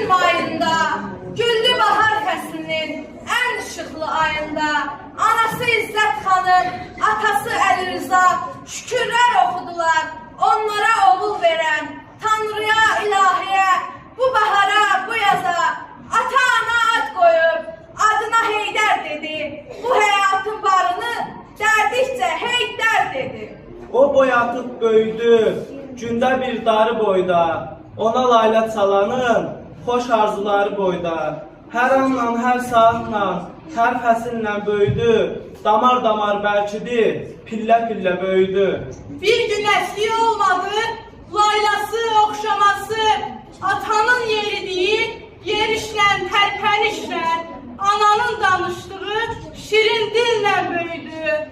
Eylül ayında, güllü bahar fəslinin en ışıklı ayında anası İzzət xanım, atası Əli Rıza şükürlər oxudular. Onlara oğul veren Tanrıya, ilahiye, bu bahara, bu yaza ata-ana ad koyup adına Heydər dedi. Bu hayatın barını dərdikcə Heydər dedi. O boyatıb böyüdü, gündə bir darı boyda, ona layla çalanın xoş arzuları boyda. Hər anla, hər saatla, hər fəsillə böyüdü, damar-damar bəlkidi, pillə-pillə böyüdü. Bir gün eski olmadı, laylası, okşaması, atanın yeri değil, yerişlen, terpenişlen, ananın danıştığı şirin dille büyüdü.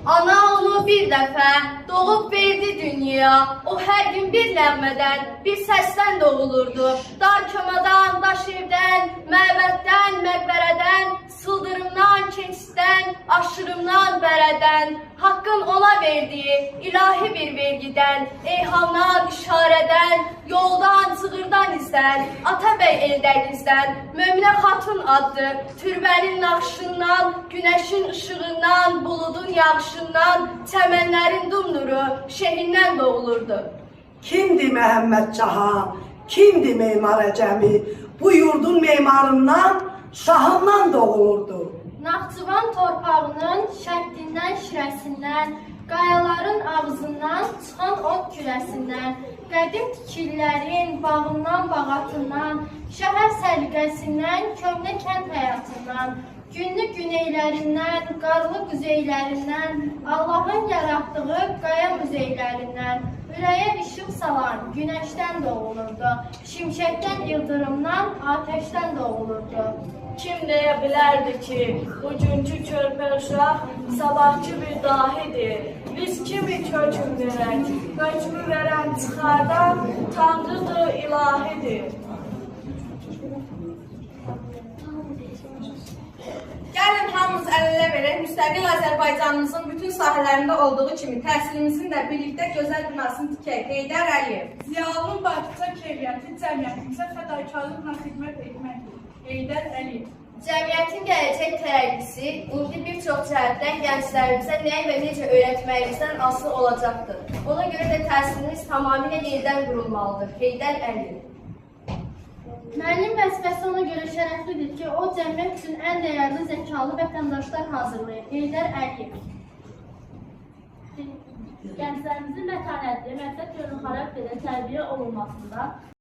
Ana onu bir dəfə doğub verdi dünyaya. O hər gün bir nəğmədən, bir səsdən doğulurdu. Dar kömədən, daş evdən, məbəddən, məqbərədən, sıldırımdan, keçiddən, aşırımdan, bərədən, Haqqın ona verdiyi ilahi bir vergidən, eyhamdan, işarədən, yoldan, çığırdan izdən, Atabəy eldənizdən, Möminə Xatun adlı, türbənin naxşından, günəşin ışığından, buludun yağışından, çəmənlərin dumnuru, şehindən doğulurdu. Kimdi Məhəmməd Cahan, kimdi Memar Əcəmi, bu yurdun memarından, şahından doğulurdu. Naxçıvan torpağının şəhdindən, şirəsindən, qayaların ağzından, çıxan ot kürəsindən, qədim tikillərin bağından, bağatından, şəhər səliqəsindən, köhnə kənd həyatından, günlü güneylərindən, qarlı quzeylərindən, Allahın yaratdığı qaya müzeylərindən, ürəyə işıq salan günəşdən doğulurdu, şimşəkdən, ildırımdan, ateşdən doğulurdu. Kim deyə bilərdi ki, bugünkü körpə uşaq sabahçı bir dahidir. Biz kimi köküm verək, hökmü verən çıxardan Tanrıdır, ilahidir. Gəlin hamımız əl-ələ verək, müstəqil Azərbaycanımızın bütün sahələrində olduğu kimi təhsilimizin də birlikdə gözəl binasını tikək. Heydər Əliyev. Ziyalının başlıca keyfiyyəti cəmiyyətimizə fədakarlıqla xidmət etməkdir. Heydər Əliyev. Cəmiyyətin gələcək tərəqqisi indi bir çox cəhətdən gənclərimizə nəyi və necə öyrətməyimizdən asılı olacaqdır. Ona görə də təhsilimiz tamamilə yenidən qurulmalıdır. Heydər Əliyev. Müəllim vəzifəsi ona görə şərəflidir ki, o cəmiyyət üçün ən dəyərli zəkalı vətəndaşlar hazırlayır. Heydər Əliyev. Gənclərimizin mətanətli, məqsəd yönlü xarakterlə tərbiyə olunmasında